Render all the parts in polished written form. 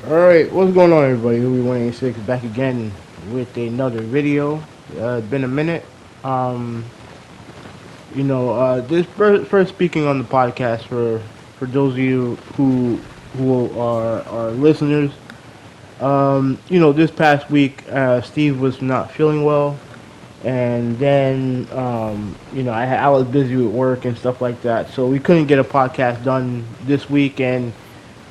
Alright, what's going on everybody? Louis 186 back again with another video. It's been a minute. Um, this first speaking on the podcast for those of you who are listeners. This past week, Steve was not feeling well, and then I was busy with work and stuff like that, so we couldn't get a podcast done this week, and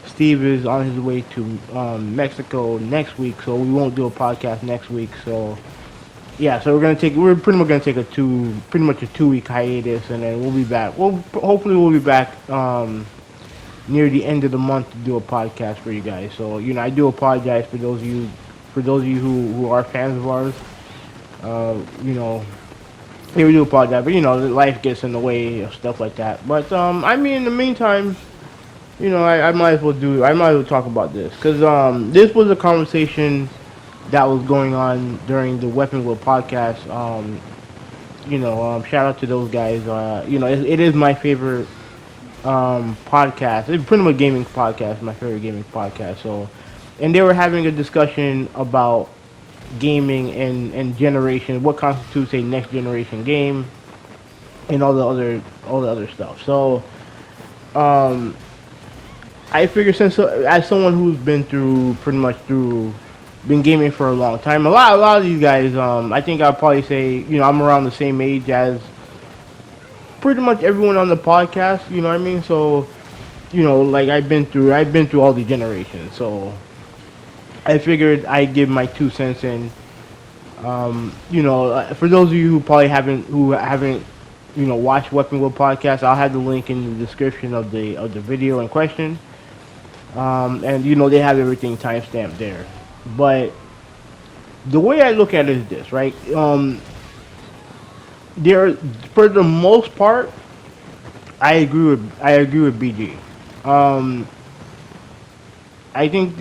Steve is on his way to Mexico next week, so we won't do a podcast next week. So yeah, so we're pretty much gonna take pretty much a 2 week hiatus, and then we'll be back. Hopefully we'll be back near the end of the month to do a podcast for you guys. So I do apologize for those of you who are fans of ours. Uh, you know, yeah, we do apologize, but life gets in the way of stuff like that. But in the meantime, I I might as well talk about this because this was a conversation that was going on during the Weapon Wheel podcast. Shout out to those guys. It is my favorite podcast. It's pretty much gaming podcast, my favorite gaming podcast. So, and they were having a discussion about gaming and generation, what constitutes a next generation game, and all the other stuff. So, um, I figure as someone who's been through pretty much through been gaming for a long time, a lot of these guys, I think I'll probably say, I'm around the same age as pretty much everyone on the podcast. You know what I mean? So, like I've been through all the generations. So I figured I'd give my 2 cents in. For those of you who haven't, watched Weapon Wheel podcast, I'll have the link in the description of the video in question. And they have everything timestamped there. But the way I look at it is this, right? There, for the most part, I agree with BG. Um, I think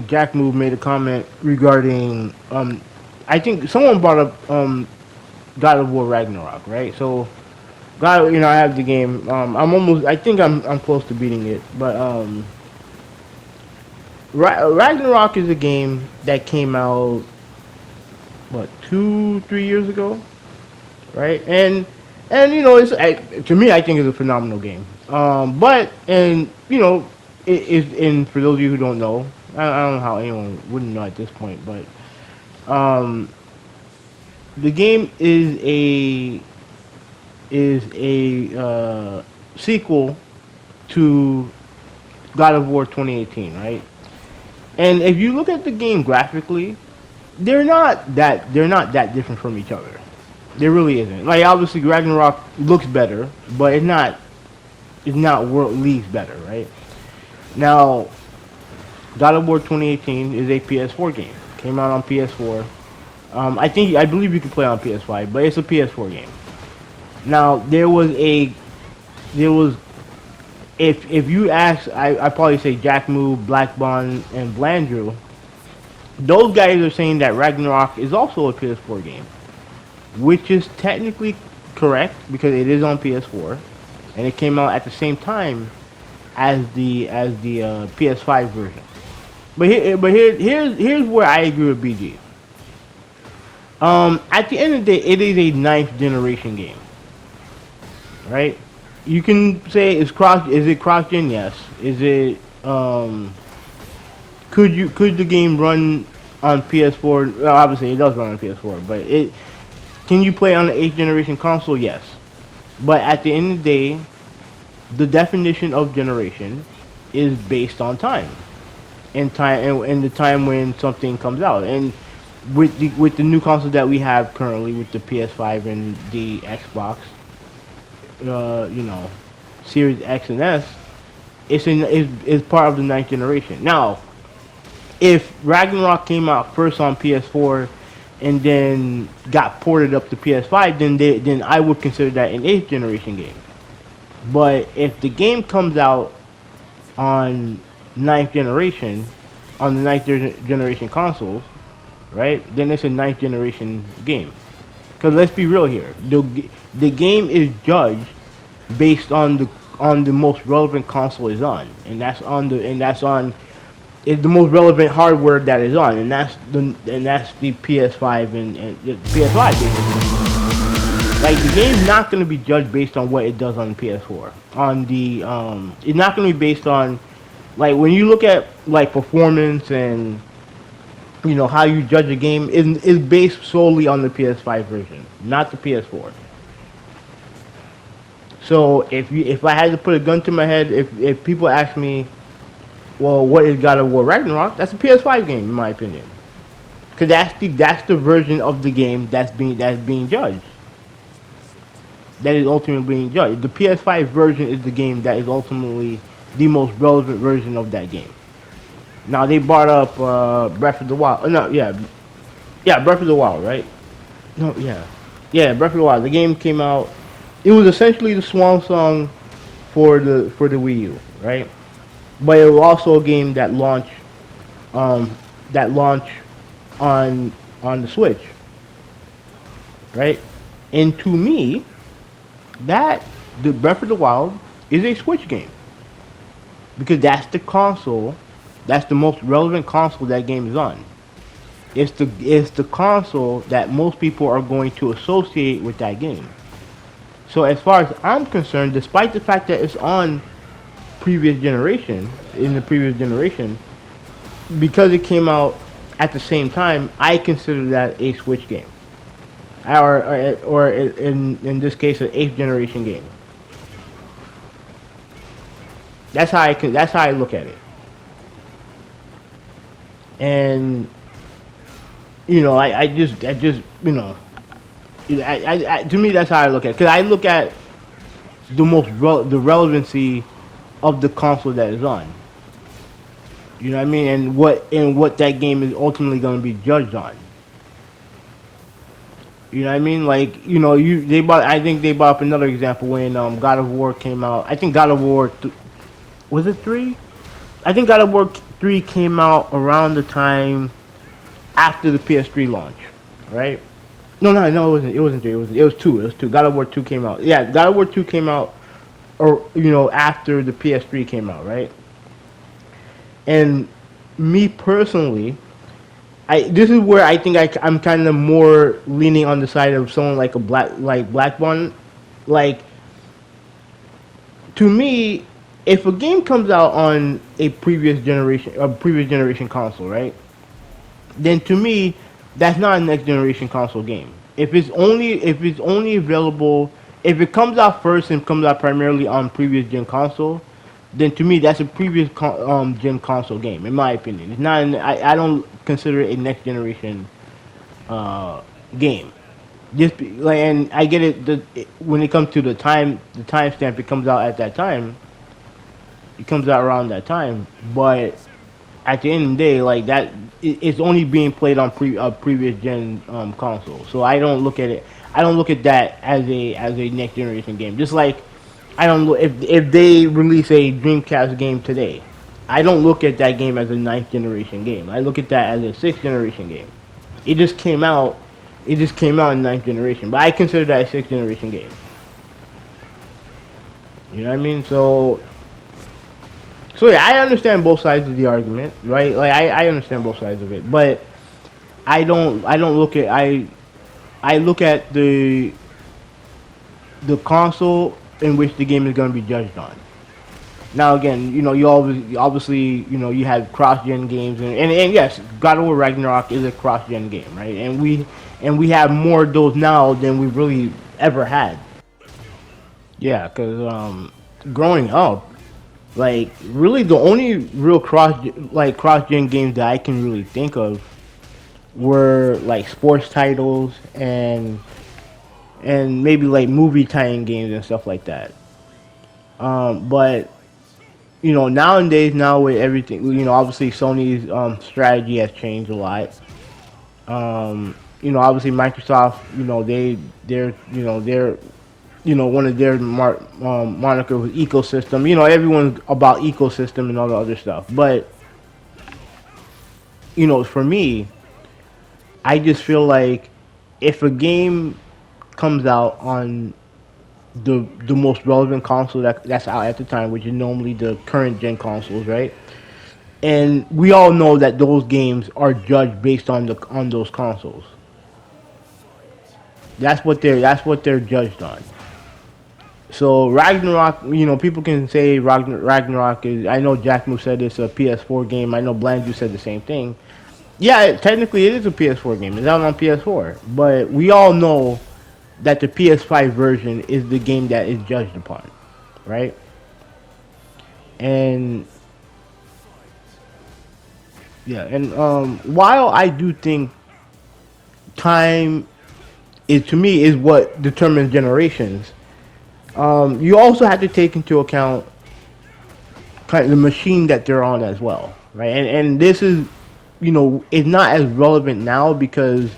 Jack Move made a comment regarding I think someone brought up God of War Ragnarok, right? So God, I have the game. I think I'm close to beating it, but Ragnarok is a game that came out what 2 3 years ago, right? To me, I think it's a phenomenal game. But and it is, and for those of you who don't know, I don't know how anyone wouldn't know at this point, but um, the game is a sequel to God of War 2018, right? And if you look at the game graphically, they're not that different from each other. There really isn't. Like obviously Ragnarok looks better, but it's not world leagues better, right? Now, God of War 2018 is a PS4 game. Came out on PS4. I believe you can play on PS5, but it's a PS4 game. Now there was if you ask, I probably say Jack Move, Black Bond, and Blandrew. Those guys are saying that Ragnarok is also a PS4 game, which is technically correct because it is on PS4, and it came out at the same time as the PS5 version. Here's where I agree with BG. At the end of the day, it is a ninth generation game, right? You can say is it cross gen? Yes. Is it could the game run on PS4? Well, obviously it does run on PS4, but it can you play on the eighth generation console? Yes. But at the end of the day, the definition of generation is based on time and the time when something comes out. And with the new consoles that we have currently with the PS5 and the Xbox, uh, you know, Series X and S, it's part of the ninth generation. Now, if Ragnarok came out first on PS4 and then got ported up to PS5, then I would consider that an eighth generation game. But if the game comes out on ninth generation, on the generation consoles, right? Then it's a ninth generation game. Because let's be real here, the game is judged based on the most relevant console is on, and that's on is the most relevant hardware that is on, and that's the PS5 and the PS5 basically. Like the game's not going to be judged based on what it does on the PS4. On the it's not going to be based on like when you look at like performance and how you judge a game is based solely on the PS5 version, not the PS4. So if I had to put a gun to my head, if people ask me, well, what is God of War Ragnarok? That's a PS5 game in my opinion, because that's the version of the game that's being judged. That is ultimately being judged. The PS5 version is the game that is ultimately the most relevant version of that game. Now they brought up Breath of the Wild. No, yeah, yeah, Breath of the Wild, right? No, yeah, yeah, Breath of the Wild. The game came out. It was essentially the swan song for the Wii U, right? But it was also a game um, that launched on the Switch, right? And to me, that the Breath of the Wild is a Switch game because that's the console, that's the most relevant console that game is on. It's the console that most people are going to associate with that game. So as far as I'm concerned, despite the fact that it's on previous generation in the previous generation, because it came out at the same time, I consider that a Switch game, or in this case, an eighth generation game. That's how I look at it. And I just to me that's how I look at it. Because I look at the relevancy of the console that is on. You know what I mean? And what that game is ultimately going to be judged on. You know what I mean? Like I think they brought up another example when God of War came out. I think God of War was it three? I think God of War 3 came out around the time after the PS3 launch, right? No, it wasn't. It wasn't 3. It was 2. It was 2. God of War 2 came out. Yeah, God of War 2 came out, or after the PS3 came out, right? And me personally, this is where I think I'm kind of more leaning on the side of someone like a Black Bond. Like, to me, if a game comes out on a previous generation console, right? Then to me, that's not a next generation console game. If it's only available, if it comes out first and comes out primarily on previous gen console, then to me that's a previous gen console game. In my opinion, it's not. I don't consider it a next generation uh, game. Like, and I get it. When it comes to the timestamp, it comes out at that time. It comes out around that time, but at the end of the day, like that, it's only being played on previous gen console. So I don't look at it. I don't look at that as a next generation game. Just like I don't look if they release a Dreamcast game today, I don't look at that game as a ninth generation game. I look at that as a sixth generation game. It just came out. It just came out in ninth generation, but I consider that a sixth generation game. You know what I mean? So yeah, I understand both sides of the argument, right? Like I understand both sides of it, but I don't look at I look at the console in which the game is going to be judged on. Now again, you obviously you have cross gen games and yes, God of War Ragnarok is a cross gen game, right? And we have more of those now than we've really ever had. Yeah, because growing up, like really the only real cross gen games that I can really think of were like sports titles and maybe like movie tie-in games and stuff like that. But nowadays, now with everything, obviously Sony's strategy has changed a lot. Obviously Microsoft, they're one of their moniker was ecosystem. Everyone's about ecosystem and all the other stuff. But for me, I just feel like if a game comes out on the most relevant console that's out at the time, which is normally the current gen consoles, right? and we all know that those games are judged based on those consoles. That's what they're judged on. So Ragnarok, people can say Ragnarok is. I know Jack Mo said it's a PS4 game. I know Blandu said the same thing. Yeah, technically it is a PS4 game. It's out on PS4, but we all know that the PS5 version is the game that is judged upon, right? And yeah, and while I do think time is to me is what determines generations, you also have to take into account kind of the machine that they're on as well, right? And this is, it's not as relevant now because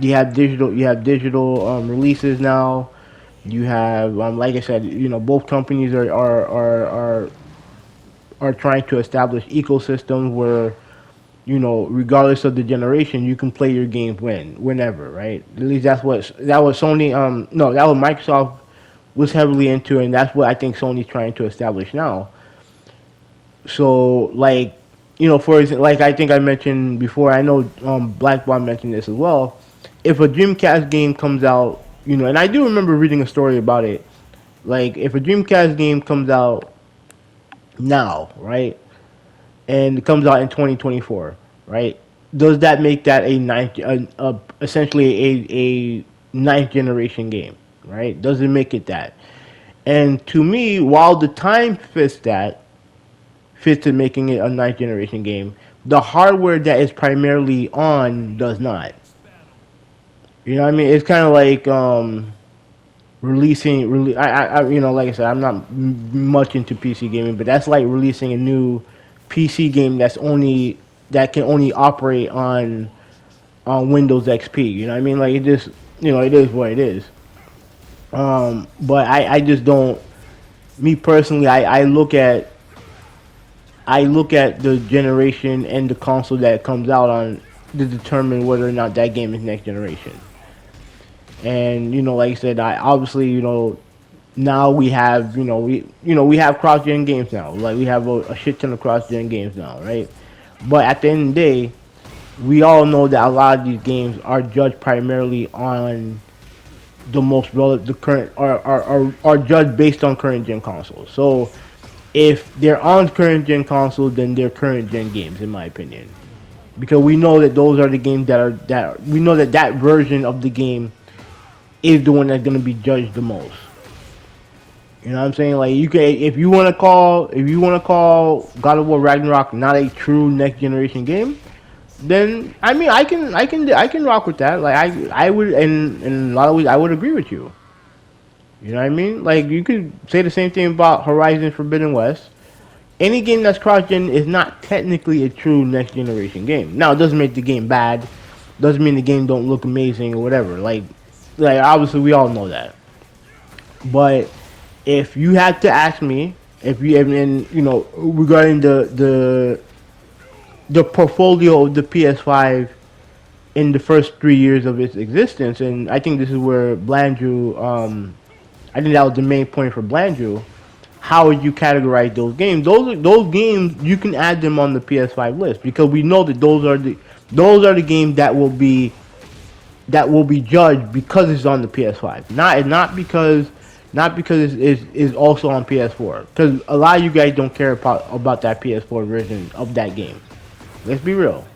you have digital releases now. You have, like I said, both companies are trying to establish ecosystems where, regardless of the generation, you can play your games whenever, right? At least that was Sony. No, that was Microsoft was heavily into, and that's what I think Sony's trying to establish now. So, like, for example, like I think I mentioned before, I know Black Bot mentioned this as well. If a Dreamcast game comes out, and I do remember reading a story about it. Like, if a Dreamcast game comes out now, right, and it comes out in 2024, right? Does that make that essentially a ninth generation game, right? Does it make it that? And to me, while the time fits to making it a ninth generation game, the hardware that is primarily on does not. You know what I mean? It's kind of like like I said, I'm not much into PC gaming, but that's like releasing a new PC game that can only operate on Windows XP. You know what I mean? Like, it just, it is what it is. But I just don't. Me personally, I look at the generation and the console that it comes out on to determine whether or not that game is next generation. And like I said, I obviously, now we have, we have cross-gen games now. Like, we have a shit ton of cross-gen games now, right? But at the end of the day, we all know that a lot of these games are judged primarily on the most relevant, the current, are judged based on current gen consoles. So if they're on current gen consoles, then they're current gen games, in my opinion, because we know that those are the games we know that version of the game is the one that's going to be judged the most. You know what I'm saying? Like, you can, if you want to call God of War Ragnarok not a true next generation game, then I mean I can rock with that. Like, I would, in a lot of ways I would agree with you. You know what I mean? Like, you could say the same thing about Horizon Forbidden West. Any game that's cross-gen is not technically a true next-generation game. Now, it doesn't make the game bad. Doesn't mean the game don't look amazing or whatever. Like obviously, we all know that. But if you had to ask me, regarding the portfolio of the PS5 in the first 3 years of its existence, and I think this is where Blandrew, I think that was the main point for Blandrew. How would you categorize those games? Those games, you can add them on the PS5 list because we know that those are the games that will be judged because it's on the PS5. Not because it's also on PS4. Because a lot of you guys don't care about that PS4 version of that game. Let's be real.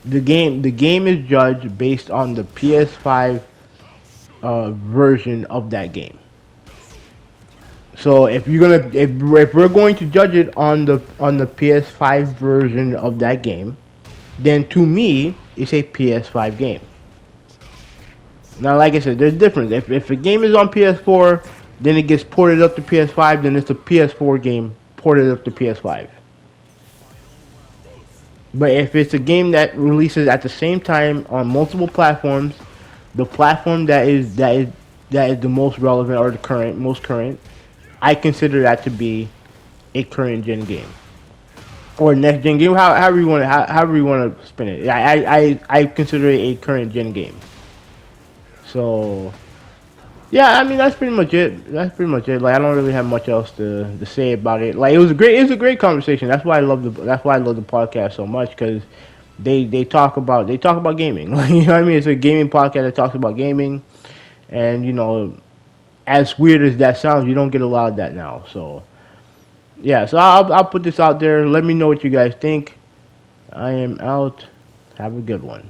The game is judged based on the PS5 version of that game. So if we're going to judge it on the PS5 version of that game, then to me it's a PS5 game. Now, like I said, there's a difference. If a game is on PS4, then it gets ported up to PS5, then it's a PS4 game ported up to PS5. But if it's a game that releases at the same time on multiple platforms, the platform that is the most relevant or the most current, I consider that to be a current gen game or next gen game. However you want to spin it. I consider it a current gen game. So Yeah, I mean that's pretty much it. That's pretty much it. Like I don't really have much else to say about it. Like it was a great conversation. That's why I love the podcast so much because they talk about gaming. Like, you know what I mean? It's a gaming podcast that talks about gaming, and as weird as that sounds, you don't get a lot of that now. So yeah, so I'll put this out there. Let me know what you guys think. I am out. Have a good one.